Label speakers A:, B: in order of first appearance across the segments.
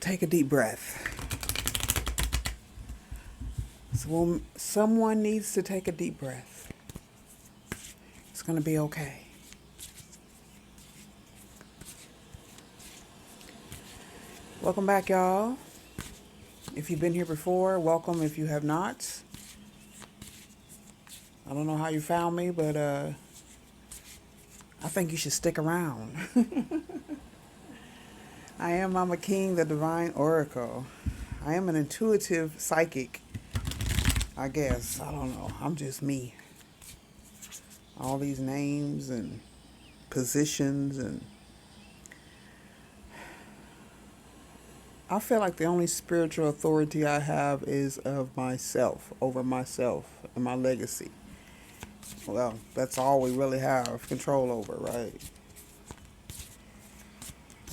A: Take a deep breath. So someone needs to take a deep breath. It's going to be okay. Welcome back, y'all. If you've been here before, welcome. If you have not, I don't know how you found me, but I think you should stick around. I am Mama King, the Divine Oracle. I am an intuitive psychic, I guess. I don't know. I'm just me. All these names and positions, and I feel like the only spiritual authority I have is of myself, over myself and my legacy. Well, that's all we really have control over, right?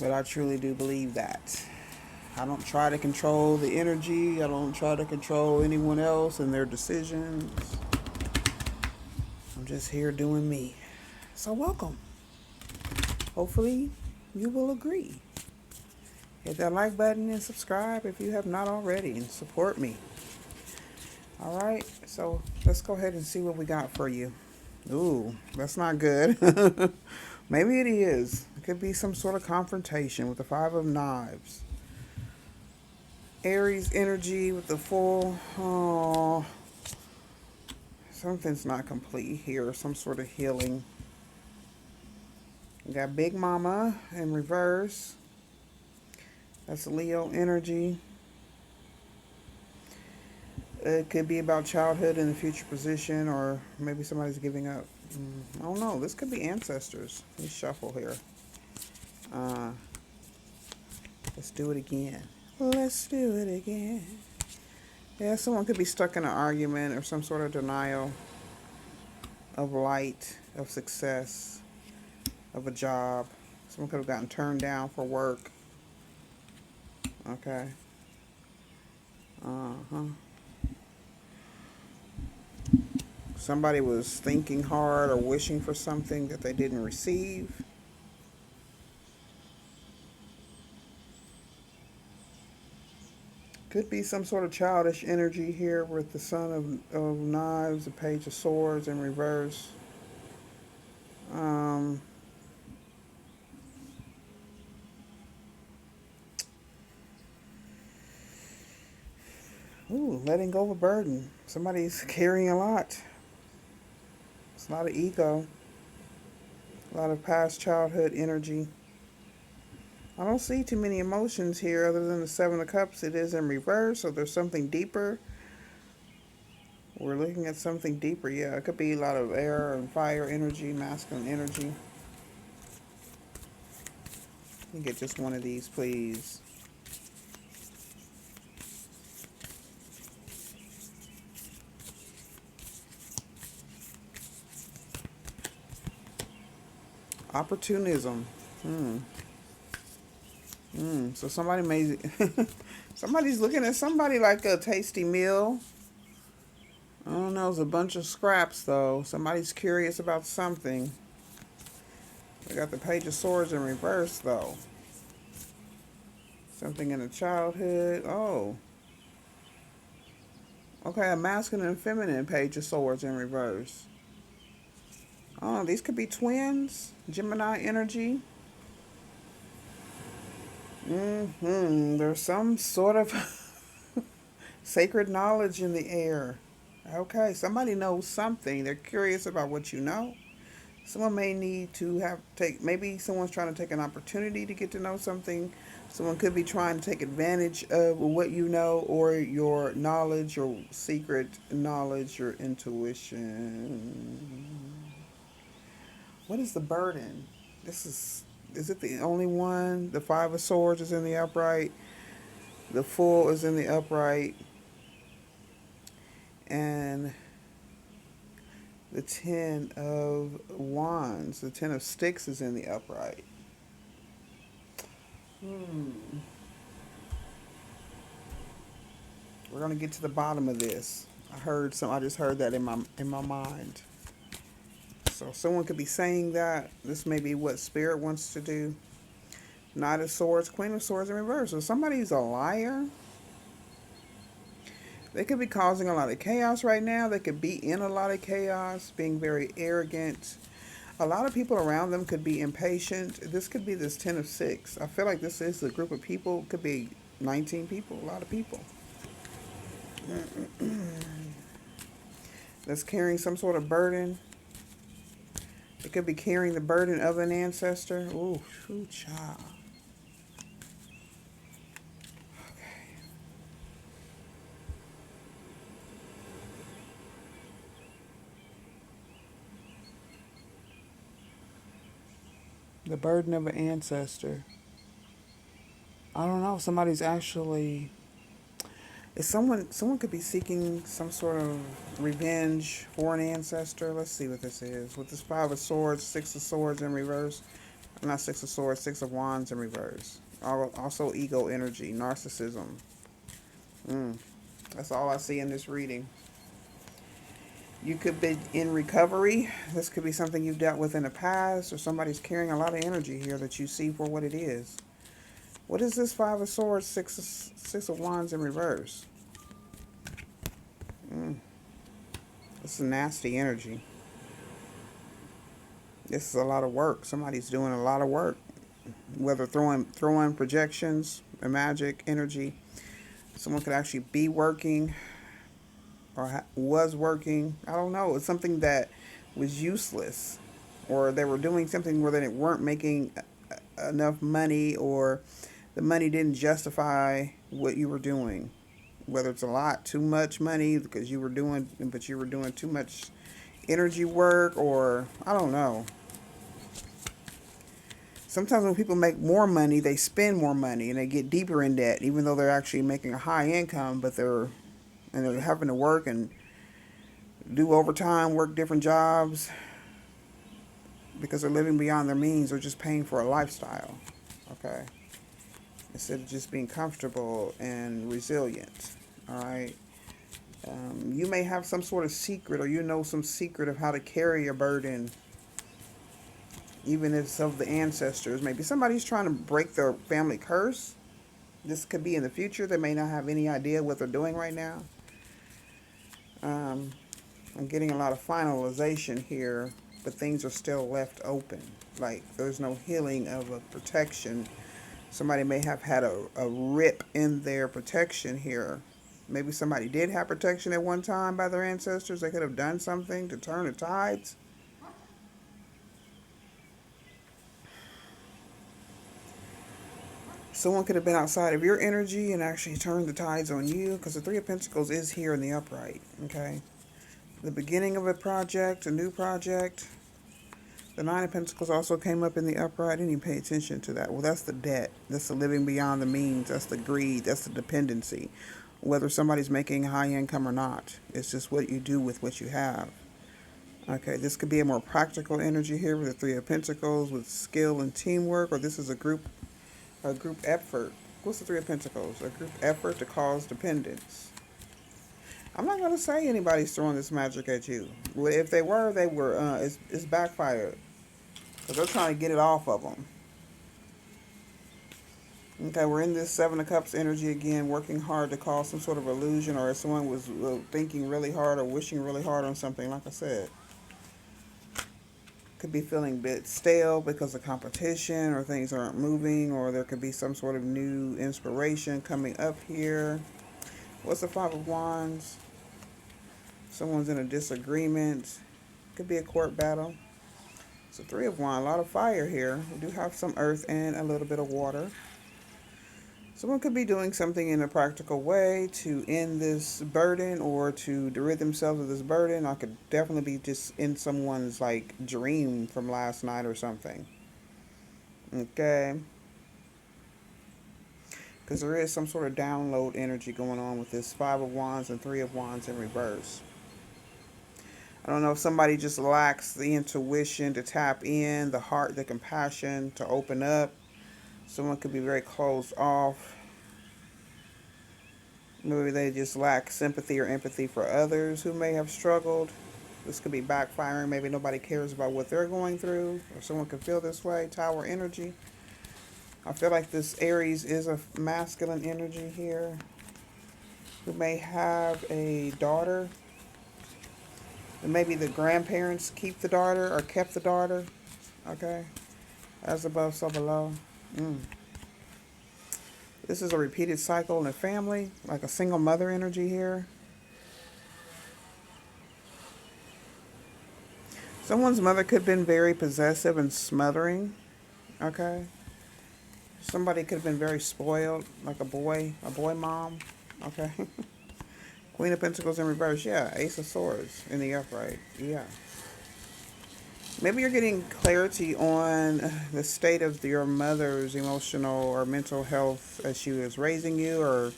A: But I truly do believe that. I don't try to control the energy. I don't try to control anyone else and their decisions. I'm just here doing me. So welcome. Hopefully you will agree. Hit that like button and subscribe if you have not already, and support me. All right, so let's go ahead and see what we got for you. Ooh, that's not good. Maybe it is. It could be some sort of confrontation with the Five of Knives. Aries energy with the full. Oh, something's not complete here. Some sort of healing. We got Big Mama in reverse. That's Leo energy. It could be about childhood in the future position, or maybe somebody's giving up. I don't know. This could be ancestors. Let me shuffle here. Let's do it again. Let's do it again. Yeah, someone could be stuck in an argument or some sort of denial of light, of success, of a job. Someone could have gotten turned down for work. Okay. Somebody was thinking hard or wishing for something that they didn't receive. Could be some sort of childish energy here with the Son of Knives, the Page of Swords in reverse. Letting go of a burden. Somebody's carrying a lot. It's a lot of ego. A lot of past childhood energy. I don't see too many emotions here other than the Seven of Cups. It is in reverse, so there's something deeper. We're looking at something deeper. Yeah, it could be a lot of air and fire energy, masculine energy. Let me get just one of these, please. Opportunism. So somebody may, somebody's looking at somebody like a tasty meal. I don't know, it's a bunch of scraps though. Somebody's curious about something. We got the Page of Swords in reverse though. Something in the childhood. Oh. Okay, a masculine and feminine Page of Swords in reverse. Oh, these could be twins. Gemini energy. There's some sort of sacred knowledge in the air. Okay, somebody knows something. They're curious about what you know. Someone may need to maybe someone's trying to take an opportunity to get to know something. Someone could be trying to take advantage of what you know, or your knowledge, your secret knowledge, your intuition. What is the burden? Is it the only one? The Five of Swords is in the upright. The Fool is in the upright. And the Ten of Wands, the Ten of Sticks is in the upright. We're going to get to the bottom of this. I just heard that in my mind. So someone could be saying that. This may be what Spirit wants to do. Knight of Swords, Queen of Swords in reverse. So somebody's a liar. They could be causing a lot of chaos right now. They could be in a lot of chaos, being very arrogant. A lot of people around them could be impatient. This could be this 10 of 6. I feel like this is a group of people. It could be 19 people, a lot of people. That's carrying some sort of burden. It could be carrying the burden of an ancestor. Ooh, child. The burden of an ancestor. I don't know. Somebody's actually. Is someone could be seeking some sort of revenge for an ancestor. Let's see what this is. With this 5 of Swords, 6 of Swords in reverse. Not 6 of Swords, 6 of Wands in reverse. Also ego energy, narcissism. That's all I see in this reading. You could be in recovery. This could be something you've dealt with in the past, or somebody's carrying a lot of energy here that you see for what it is. What is this 5 of Swords, 6 of Wands in reverse? This is nasty energy. This is a lot of work. Somebody's doing a lot of work. Whether throwing projections, or magic, energy. Someone could actually be working or was working. I don't know. It's something that was useless. Or they were doing something where they weren't making enough money, or the money didn't justify what you were doing. Whether it's a lot, too much money because you were doing too much energy work, or I don't know. Sometimes when people make more money, they spend more money and they get deeper in debt, even though they're actually making a high income, but they're having to work and do overtime, work different jobs because they're living beyond their means or just paying for a lifestyle. Okay. Instead of just being comfortable and resilient. All right. You may have some sort of secret, or you know some secret of how to carry a burden, even if it's of the ancestors. Maybe somebody's trying to break their family curse. This could be in the future. They may not have any idea what they're doing right now. I'm getting a lot of finalization here, but things are still left open. Like there's no healing of a protection. Somebody may have had a rip in their protection here. Maybe somebody did have protection at one time by their ancestors. They could have done something to turn the tides. Someone could have been outside of your energy and actually turned the tides on you, because the 3 of Pentacles is here in the upright. Okay. The beginning of a project, a new project. The 9 of Pentacles also came up in the upright. I didn't even pay attention to that. Well, that's the debt. That's the living beyond the means. That's the greed. That's the dependency. Whether somebody's making high income or not. It's just what you do with what you have. Okay, this could be a more practical energy here with the 3 of Pentacles, with skill and teamwork, or this is a group effort. What's the 3 of Pentacles? A group effort to cause dependence. I'm not going to say anybody's throwing this magic at you. If they were, it's backfired. Because they're trying to get it off of them. Okay, we're in this 7 of Cups energy again, working hard to cause some sort of illusion, or if someone was thinking really hard or wishing really hard on something, like I said. Could be feeling a bit stale because of competition, or things aren't moving, or there could be some sort of new inspiration coming up here. What's the 5 of Wands? Someone's in a disagreement. Could be a court battle. So 3 of Wands, a lot of fire here. We do have some earth and a little bit of water. Someone could be doing something in a practical way to end this burden, or to rid themselves of this burden. I could definitely be just in someone's like dream from last night or something. Okay. Because there is some sort of download energy going on with this 5 of Wands and 3 of Wands in reverse. I don't know if somebody just lacks the intuition to tap in, the heart, the compassion to open up. Someone could be very closed off. Maybe they just lack sympathy or empathy for others who may have struggled. This could be backfiring. Maybe nobody cares about what they're going through, or someone could feel this way. Tower energy. I feel like this Aries is a masculine energy here, who may have a daughter. And maybe the grandparents keep the daughter or kept the daughter. Okay. As above, so below. This is a repeated cycle in the family, like a single mother energy here. Someone's mother could have been very possessive and smothering. Okay. Somebody could have been very spoiled, like a boy mom. Okay. Queen of Pentacles in reverse. Yeah. Ace of Swords in the upright. Yeah. Maybe you're getting clarity on the state of your mother's emotional or mental health as she was raising you, or,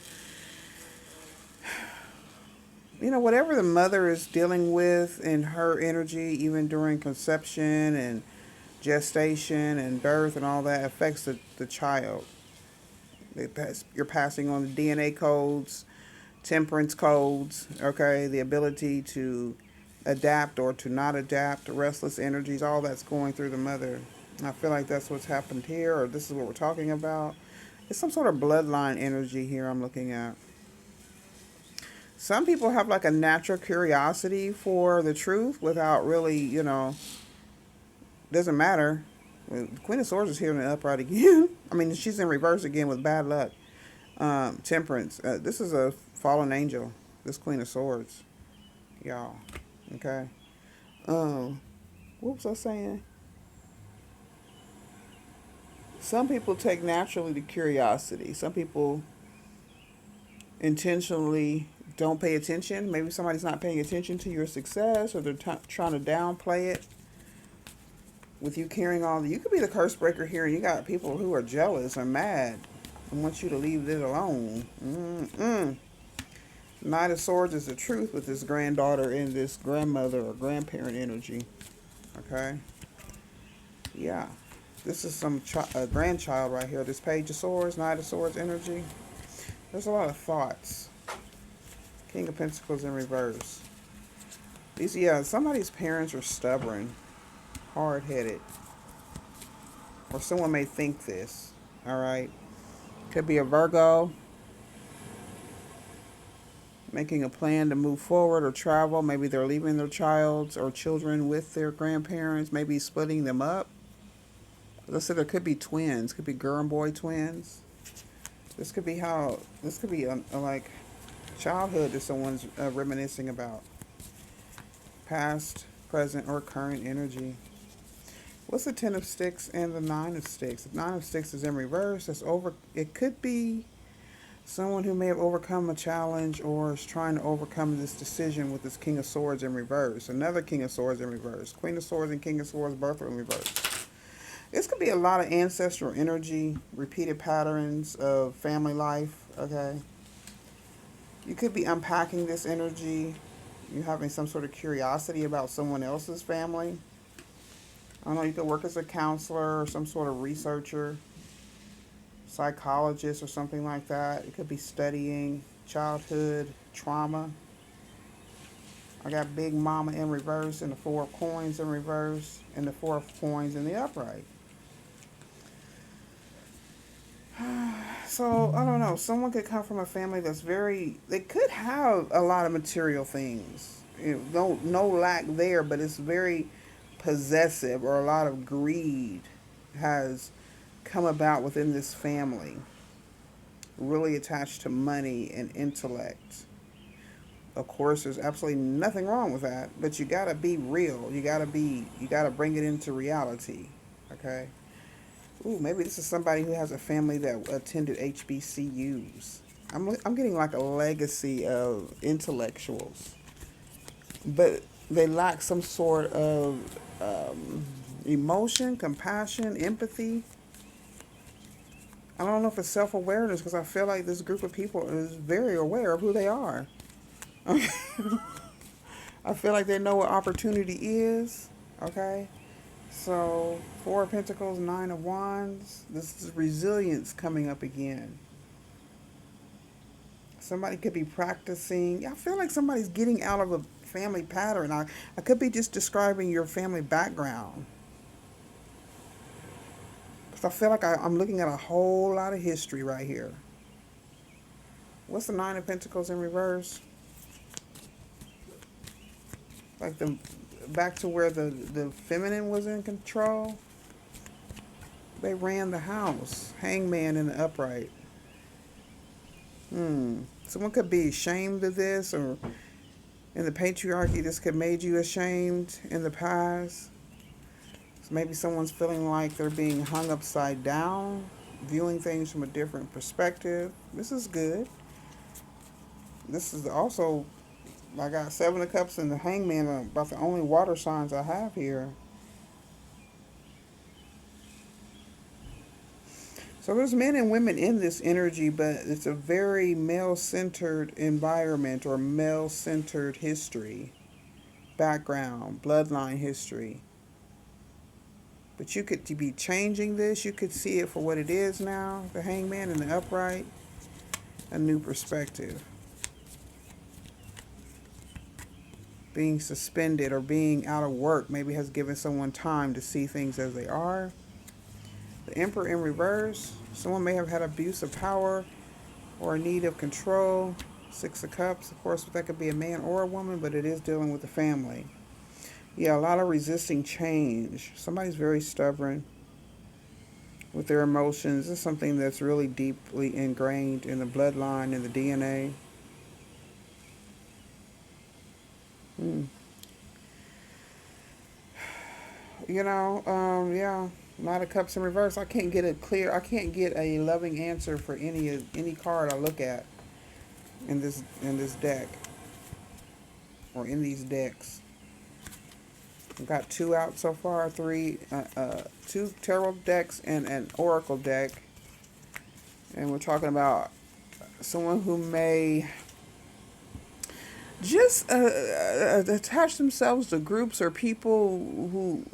A: you know, whatever the mother is dealing with in her energy, even during conception and gestation and birth and all that, affects the child. You're passing on the DNA codes, temperance codes, okay, the ability to adapt or to not adapt, restless energies, all that's going through the mother. I feel like that's what's happened here, or this is what we're talking about. It's some sort of bloodline energy here I'm looking at. Some people have like a natural curiosity for the truth without really, you know, doesn't matter. Queen of Swords is here in the upright again. I mean, she's in reverse again with bad luck. Temperance. This is a fallen angel, this Queen of Swords. Y'all. Okay. What was I saying? Some people take naturally to curiosity. Some people intentionally don't pay attention. Maybe somebody's not paying attention to your success, or they're trying to downplay it. With you carrying all you could be the curse breaker here, and you got people who are jealous or mad and want you to leave it alone. Knight of Swords is the truth with this granddaughter and this grandmother or grandparent energy. Okay. Yeah. This is some grandchild right here. This Page of Swords, Knight of Swords energy. There's a lot of thoughts. King of Pentacles in reverse. These, yeah, somebody's parents are stubborn, hard-headed. Or someone may think this. All right. Could be a Virgo. Making a plan to move forward or travel. Maybe they're leaving their child or children with their grandparents. Maybe splitting them up. As I said, there could be twins. Could be girl and boy twins. This could be like childhood that someone's reminiscing about. Past, present, or current energy. What's the 10 of Sticks and the 9 of Sticks? The 9 of Sticks is in reverse. It could be someone who may have overcome a challenge or is trying to overcome this decision with this King of Swords in reverse. Another King of Swords in reverse. Queen of Swords and King of Swords both are in reverse. This could be a lot of ancestral energy, repeated patterns of family life, okay? You could be unpacking this energy. You're having some sort of curiosity about someone else's family. I don't know, you could work as a counselor or some sort of researcher, psychologist or something like that. It could be studying childhood trauma. I got Big Mama in reverse and the 4 of Coins in reverse and the 4 of Coins in the upright. So, I don't know. Someone could come from a family that's they could have a lot of material things. No lack there, but it's very possessive, or a lot of greed has come about within this family. Really attached to money and intellect. Of course, there's absolutely nothing wrong with that, but you gotta be real. You gotta bring it into reality. Okay? Ooh, maybe this is somebody who has a family that attended HBCUs. I'm getting like a legacy of intellectuals, but they lack some sort of emotion, compassion, empathy. I don't know if it's self-awareness, because I feel like this group of people is very aware of who they are. I feel like they know what opportunity is. Okay? So, 4 of Pentacles, 9 of Wands. This is resilience coming up again. Somebody could be practicing. I feel like somebody's getting out of a family pattern. I could be just describing your family background. So I feel like I'm looking at a whole lot of history right here. What's the Nine of Pentacles in reverse? Like the back to where the feminine was in control. They ran the house. Hangman in the upright. Someone could be ashamed of this, or in the patriarchy, this could made you ashamed in the past. So maybe someone's feeling like they're being hung upside down, viewing things from a different perspective. This is good. This is also, I got Seven of Cups and the Hangman, about the only water signs I have here. So there's men and women in this energy, but it's a very male-centered environment or male-centered history, background, bloodline history. But you could be changing this. You could see it for what it is now, the Hangman and the upright, a new perspective. Being suspended or being out of work maybe has given someone time to see things as they are. The Emperor in reverse. Someone may have had abuse of power or a need of control. Six of Cups. Of course, that could be a man or a woman, but it is dealing with the family. Yeah, a lot of resisting change. Somebody's very stubborn with their emotions. This is something that's really deeply ingrained in the bloodline and the DNA. Yeah. A lot of Cups in reverse. I can't get a loving answer for any card I look at in this deck or in these decks. I've got two out so far, two tarot decks and an oracle deck. And we're talking about someone who may just attach themselves to groups or people who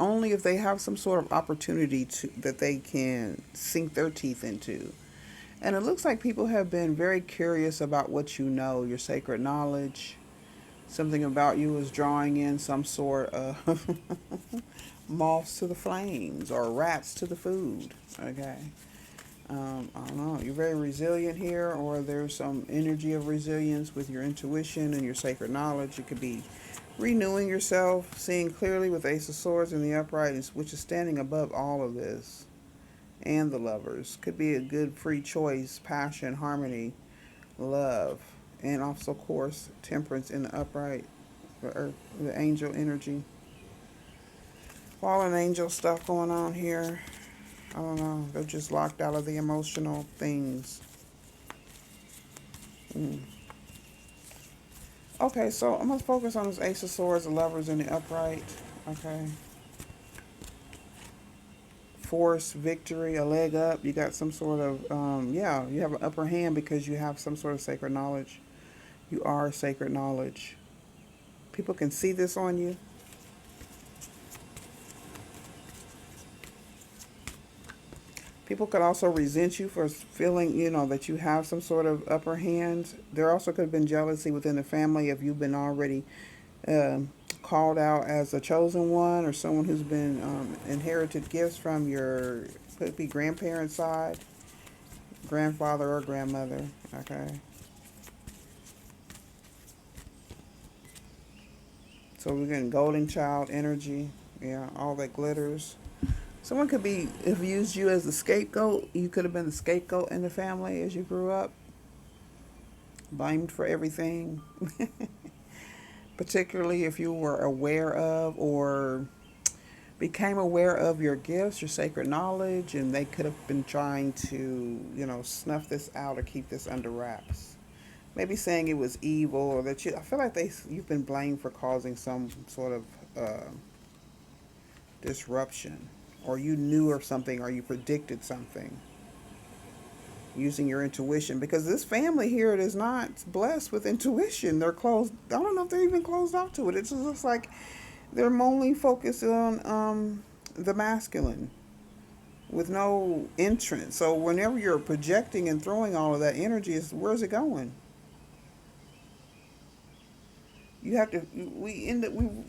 A: only if they have some sort of opportunity that they can sink their teeth into. And it looks like people have been very curious about what you know, your sacred knowledge. Something about you is drawing in some sort of moths to the flames or rats to the food. Okay. I don't know. You're very resilient here, or there's some energy of resilience with your intuition and your sacred knowledge. You could be renewing yourself, seeing clearly with Ace of Swords in the upright, which is standing above all of this. And the Lovers. Could be a good free choice, passion, harmony, love. And also, of course, Temperance in the upright, the angel energy. Fallen angel stuff going on here. I don't know. They're just locked out of the emotional things. Okay, so I'm going to focus on this Ace of Swords, the Lovers in the upright. Okay. Force, victory, a leg up. You got some sort of, you have an upper hand because you have some sort of sacred knowledge. You are sacred knowledge. People can see this on you. People could also resent you for feeling, that you have some sort of upper hand. There also could have been jealousy within the family if you've been already called out as a chosen one, or someone who's been inherited gifts from your, could be grandparents' side, grandfather or grandmother. Okay. So we're getting golden child energy. Yeah, all that glitters. Someone could have used you as the scapegoat. You could have been the scapegoat in the family as you grew up. Blamed for everything. Particularly if you were aware of or became aware of your gifts, your sacred knowledge, and they could have been trying to, snuff this out or keep this under wraps. Maybe saying it was evil, or that I feel like you've been blamed for causing some sort of disruption. Or you knew of something, or you predicted something using your intuition. Because this family here, it is not blessed with intuition. They're closed. I don't know if they're even closed off to it. It just looks like they're mainly focused on the masculine with no entrance. So whenever you're projecting and throwing all of that energy, where's it going? You have to, we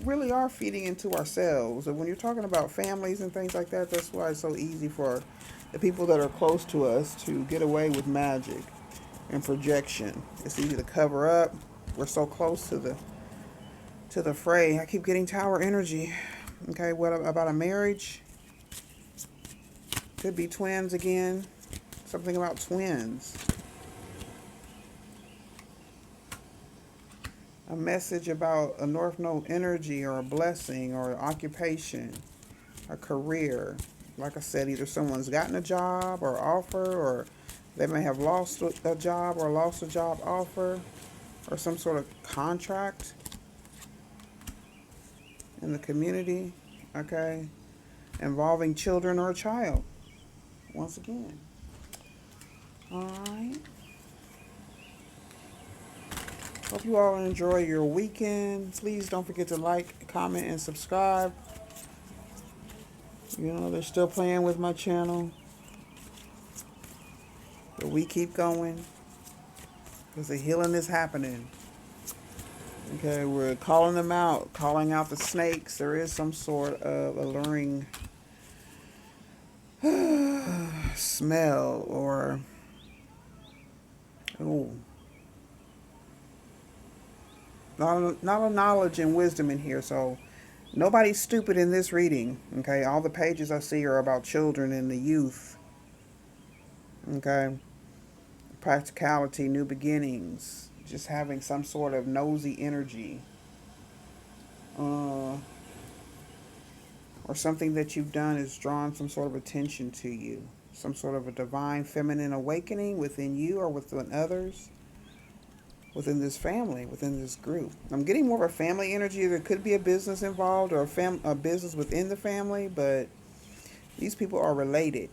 A: really are feeding into ourselves. And when you're talking about families and things like that, that's why it's so easy for the people that are close to us to get away with magic and projection. It's easy to cover up. We're so close to the fray. I keep getting tower energy. Okay, what about a marriage? Could be twins again. Something about twins. A message about a North Node energy or a blessing or an occupation, a career. Like I said, either someone's gotten a job or offer, or they may have lost a job or lost a job offer, or some sort of contract in the community, okay, involving children or a child, once again. All right. Hope you all enjoy your weekend. Please don't forget to like, comment, and subscribe. You know, they're still playing with my channel. But we keep going. Because the healing is happening. Okay, we're calling them out. Calling out the snakes. There is some sort of alluring smell or... Oh. Not a knowledge and wisdom in here, so nobody's stupid in this reading, okay? All the pages I see are about children and the youth, okay? Practicality, new beginnings, just having some sort of nosy energy, or something that you've done has drawn some sort of attention to you, some sort of a divine feminine awakening within you or within others. Within this family, within this group. I'm getting more of a family energy. There could be a business involved or a business within the family, but these people are related.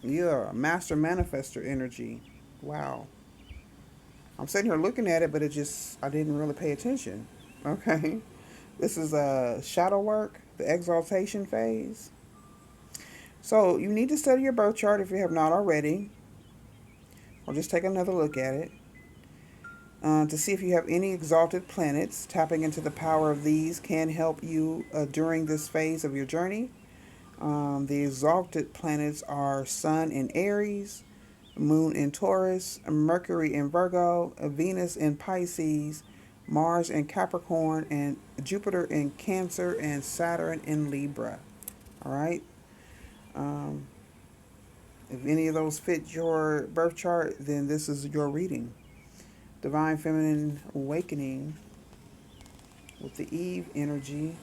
A: Yeah, master manifester energy. Wow. I'm sitting here looking at it, but I didn't really pay attention. Okay. This is shadow work, the exaltation phase. So you need to study your birth chart if you have not already. Or just take another look at it to see if you have any exalted planets. Tapping into the power of these can help you during this phase of your journey. The exalted planets are Sun in Aries, Moon in Taurus, Mercury in Virgo, Venus in Pisces, Mars in Capricorn, and Jupiter in Cancer, and Saturn in Libra. All right. If any of those fit your birth chart, then this is your reading. Divine Feminine Awakening with the Eve energy.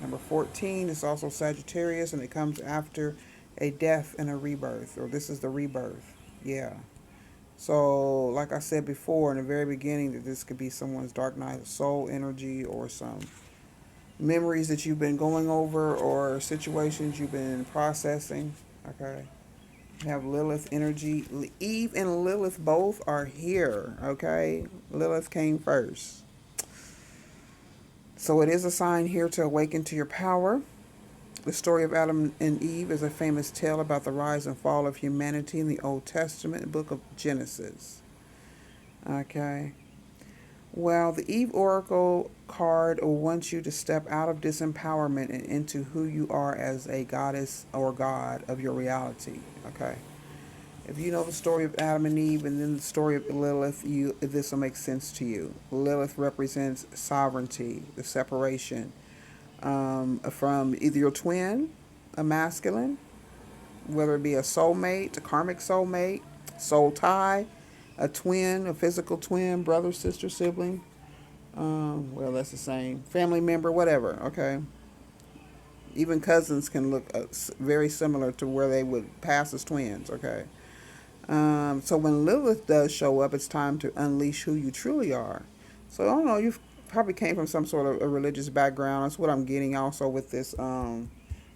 A: Number 14 is also Sagittarius, and it comes after a death and a rebirth, or this is the rebirth. Yeah. So, like I said before in the very beginning, that this could be someone's dark night of soul energy or some memories that you've been going over or situations you've been processing. Okay. Have Lilith energy. Eve and Lilith both are here, okay? Lilith came first. So it is a sign here to awaken to your power. The story of Adam and Eve is a famous tale about the rise and fall of humanity in the Old Testament, book of Genesis. Okay. Well, the Eve Oracle card wants you to step out of disempowerment and into who you are as a goddess or god of your reality. Okay. If you know the story of Adam and Eve and then the story of Lilith, this will make sense to you. Lilith represents sovereignty, the separation from either your twin, a masculine, whether it be a soulmate, a karmic soulmate, soul tie, a twin, a physical twin, brother, sister, sibling. Well, that's the same. Family member, whatever, okay? Even cousins can look very similar to where they would pass as twins, okay? So when Lilith does show up, it's time to unleash who you truly are. So I don't know, you probably came from some sort of a religious background. That's what I'm getting also with this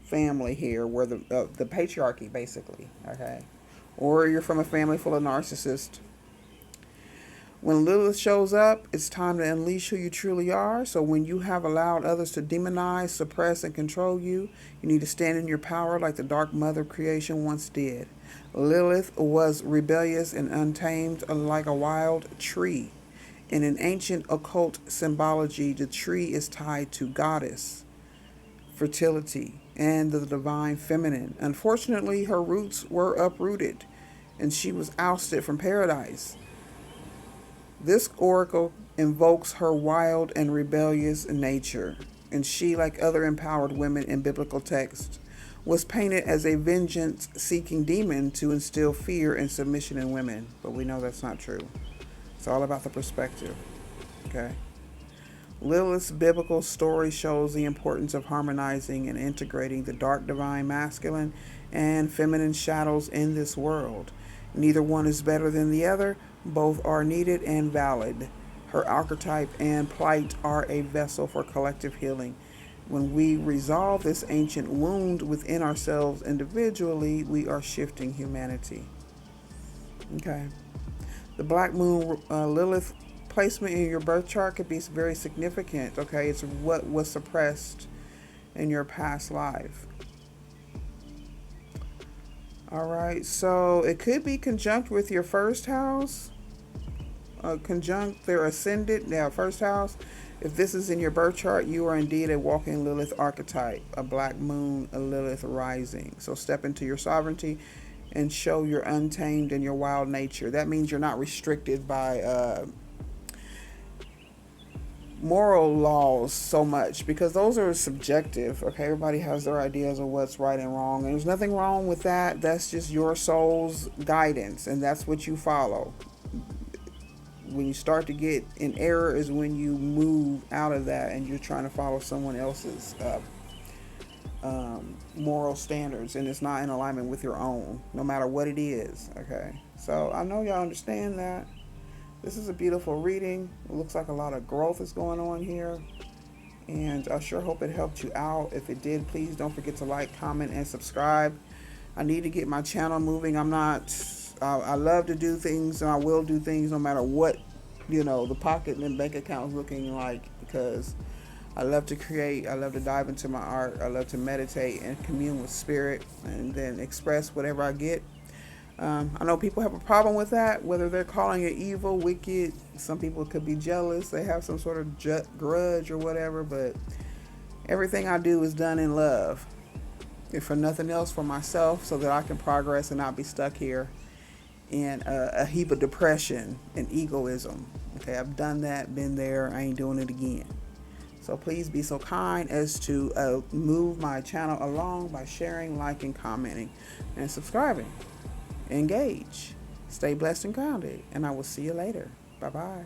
A: family here, where the patriarchy, basically, okay? Or you're from a family full of narcissists. When Lilith shows up, it's time to unleash who you truly are. So when you have allowed others to demonize, suppress, and control you, you need to stand in your power like the Dark Mother of creation once did. Lilith was rebellious and untamed like a wild tree. In an ancient occult symbology, the tree is tied to goddess, fertility, and the divine feminine. Unfortunately, her roots were uprooted and she was ousted from paradise. This oracle invokes her wild and rebellious nature, and she, like other empowered women in biblical texts, was painted as a vengeance seeking demon to instill fear and submission in women. But we know that's not true. It's all about the perspective. Okay? Lilith's biblical story shows the importance of harmonizing and integrating the dark divine masculine and feminine shadows in this world. Neither one is better than the other. Both are needed and valid. Her archetype and plight are a vessel for collective healing. When we resolve this ancient wound within ourselves individually, we are shifting humanity. Okay. The Black Moon Lilith placement in your birth chart could be very significant. Okay, it's what was suppressed in your past life. All right, so it could be conjunct with your first house, conjunct their ascendant, their first house. If this is in your birth chart, you are indeed a walking Lilith archetype, a Black Moon, a Lilith rising. So step into your sovereignty and show your untamed and your wild nature. That means you're not restricted by moral laws so much, because those are subjective. Okay, everybody has their ideas of what's right and wrong, and there's nothing wrong with that. That's just your soul's guidance, and that's what you follow. When you start to get in error is when you move out of that and you're trying to follow someone else's moral standards, and it's not in alignment with your own, no matter what it is. Okay, so I know y'all understand that. This is a beautiful reading. It looks like a lot of growth is going on here, and I sure hope it helped you out. If it did, please don't forget to like, comment, and subscribe. I need to get my channel moving. I love to do things, and I will do things no matter what, the pocket and bank account is looking like, because I love to create. I love to dive into my art. I love to meditate and commune with spirit and then express whatever I get. I know people have a problem with that, whether they're calling it evil, wicked. Some people could be jealous. They have some sort of grudge or whatever, but everything I do is done in love. If for nothing else, for myself, so that I can progress and not be stuck here in a heap of depression and egoism. Okay, I've done that, been there. I ain't doing it again. So please be so kind as to move my channel along by sharing, liking, commenting, and subscribing. Engage. Stay blessed and grounded, and I will see you later. Bye-bye.